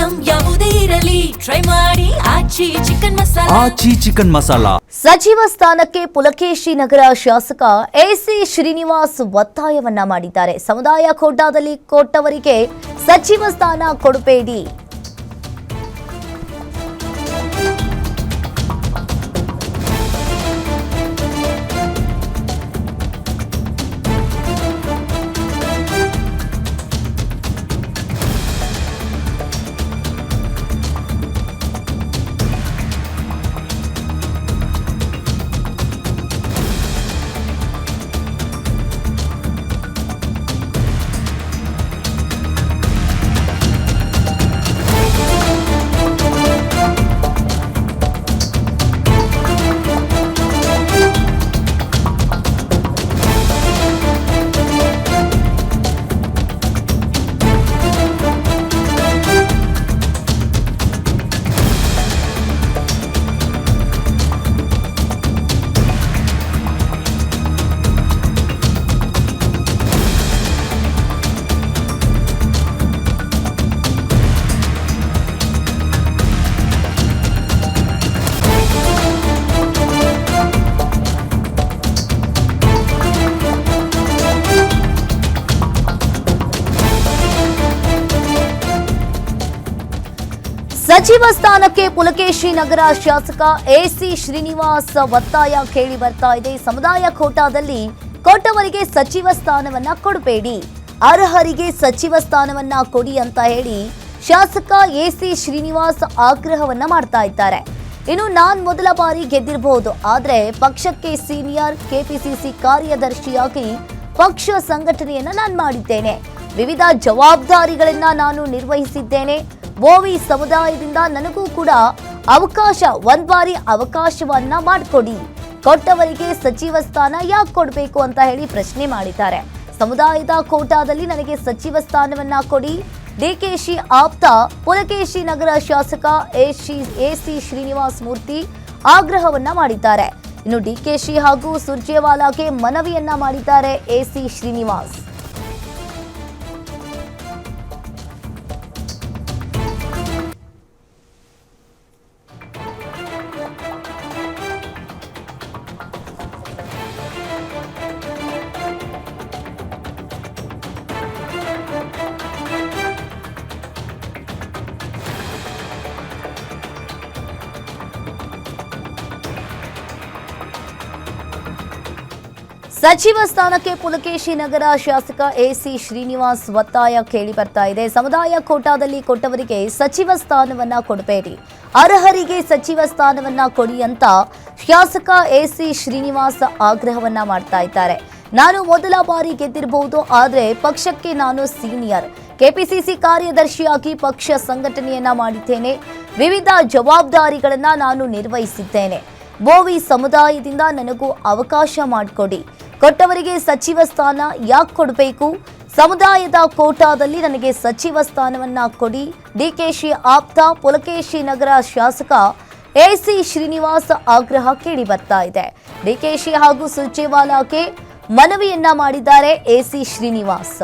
Item ಯಾವುದೇ ಇರಲಿ try ಮಾಡಿ ಆಚಿ ಚಿಕನ್ ಮಸಾಲಾ. ಸಚಿವ ಸ್ಥಾನಕ್ಕೆ ಪುಲಕೇಶಿ ನಗರ ಶಾಸಕ ಎಸಿ ಶ್ರೀನಿವಾಸ್ ಒತ್ತಾಯವನ್ನ ಮಾಡಿದ್ದಾರೆ. ಸಮುದಾಯ ಕೋಟಾದಲ್ಲಿ ಕೊಟ್ಟವರಿಗೆ ಸಚಿವ ಸ್ಥಾನ ಕೊಡಬೇಡಿ. ಸಚಿವ ಸ್ಥಾನಕ್ಕೆ ಪುಲಕೇಶಿ ನಗರ ಶಾಸಕ ಎಸಿ ಶ್ರೀನಿವಾಸ್ ಒತ್ತಾಯ ಕೇಳಿ ಬರ್ತಾ ಇದೆ. ಸಮುದಾಯ ಕೋಟಾದಲ್ಲಿ ಕೊಟ್ಟವರಿಗೆ ಸಚಿವ ಸ್ಥಾನವನ್ನ ಕೊಡಬೇಡಿ, ಅರ್ಹರಿಗೆ ಸಚಿವ ಸ್ಥಾನವನ್ನ ಕೊಡಿ ಅಂತ ಹೇಳಿ ಶಾಸಕ ಎಸಿ ಶ್ರೀನಿವಾಸ್ ಆಗ್ರಹವನ್ನ ಮಾಡ್ತಾ ಇದ್ದಾರೆ. ಇನ್ನು ನಾನ್ ಮೊದಲ ಬಾರಿ ಗೆದ್ದಿರಬಹುದು, ಆದ್ರೆ ಪಕ್ಷಕ್ಕೆ ಸೀನಿಯರ್ ಕೆಪಿಸಿಸಿ ಕಾರ್ಯದರ್ಶಿಯಾಗಿ ಪಕ್ಷ ಸಂಘಟನೆಯನ್ನ ನಾನು ಮಾಡಿದ್ದೇನೆ. ವಿವಿಧ ಜವಾಬ್ದಾರಿಗಳನ್ನ ನಾನು ನಿರ್ವಹಿಸಿದ್ದೇನೆ. ಬೋವಿ ಸಮುದಾಯದಿಂದ ನನಗೂ ಕೂಡ ಒಂದ್ ಬಾರಿ ಅವಕಾಶವನ್ನ ಮಾಡಿಕೊಡಿ, ಕೊಟ್ಟವರಿಗೆ ಸಚಿವ ಸ್ಥಾನ ಯಾಕೆ ಕೊಡಬೇಕು ಅಂತ ಹೇಳಿ ಪ್ರಶ್ನೆ ಮಾಡಿದ್ದಾರೆ. ಸಮುದಾಯದ ಕೋಟಾದಲ್ಲಿ ನನಗೆ ಸಚಿವ ಸ್ಥಾನವನ್ನ ಕೊಡಿ. ಡಿಕೆಶಿ ಆಪ್ತ ಪುಲಕೇಶಿ ನಗರ ಶಾಸಕ ಎಸಿ ಶ್ರೀನಿವಾಸ್ ಮೂರ್ತಿ ಆಗ್ರಹವನ್ನ ಮಾಡಿದ್ದಾರೆ. ಇನ್ನು ಡಿಕೆಶಿ ಹಾಗೂ ಸುರ್ಜೇವಾಲಾಗೆ ಮನವಿಯನ್ನ ಮಾಡಿದ್ದಾರೆ ಎಸಿ ಶ್ರೀನಿವಾಸ್. ಸಚಿವ ಸ್ಥಾನಕ್ಕೆ ಪುಲಕೇಶಿ ನಗರ ಶಾಸಕ ಎಸಿ ಶ್ರೀನಿವಾಸ್ ಒತ್ತಾಯ ಕೇಳಿ ಬರ್ತಾ ಇದೆ. ಸಮುದಾಯ ಕೋಟಾದಲ್ಲಿ ಕೊಟ್ಟವರಿಗೆ ಸಚಿವ ಸ್ಥಾನವನ್ನ ಕೊಡಬೇಡಿ, ಅರ್ಹರಿಗೆ ಸಚಿವ ಸ್ಥಾನವನ್ನ ಕೊಡಿ ಅಂತ ಶಾಸಕ ಎಸಿ ಶ್ರೀನಿವಾಸ್ ಆಗ್ರಹವನ್ನ ಮಾಡ್ತಾ ಇದ್ದಾರೆ. ನಾನು ಮೊದಲ ಬಾರಿ ಗೆದ್ದಿರಬಹುದು, ಆದ್ರೆ ಪಕ್ಷಕ್ಕೆ ನಾನು ಸೀನಿಯರ್ ಕೆಪಿಸಿಸಿ ಕಾರ್ಯದರ್ಶಿಯಾಗಿ ಪಕ್ಷ ಸಂಘಟನೆಯನ್ನ ಮಾಡಿದ್ದೇನೆ. ವಿವಿಧ ಜವಾಬ್ದಾರಿಗಳನ್ನ ನಾನು ನಿರ್ವಹಿಸಿದ್ದೇನೆ. ಬೋವಿ ಸಮುದಾಯದಿಂದ ನನಗೂ ಅವಕಾಶ ಮಾಡಿಕೊಡಿ, ಕೊಟ್ಟವರಿಗೆ ಸಚಿವ ಸ್ಥಾನ ಯಾಕೆ ಕೊಡಬೇಕು? ಸಮುದಾಯದ ಕೋಟಾದಲ್ಲಿ ನನಗೆ ಸಚಿವ ಸ್ಥಾನವನ್ನ ಕೊಡಿ. ಡಿಕೆಶಿ ಆಪ್ತ ಪುಲಕೇಶಿ ನಗರ ಶಾಸಕ ಎಸಿ ಶ್ರೀನಿವಾಸ್ ಆಗ್ರಹ ಕೇಳಿ ಬರ್ತಾ ಇದೆ. ಡಿಕೆಶಿ ಹಾಗೂ ಸುರ್ಜೇವಾಲಾಗೆ ಮನವಿಯನ್ನ ಮಾಡಿದ್ದಾರೆ ಎಸಿ ಶ್ರೀನಿವಾಸ್.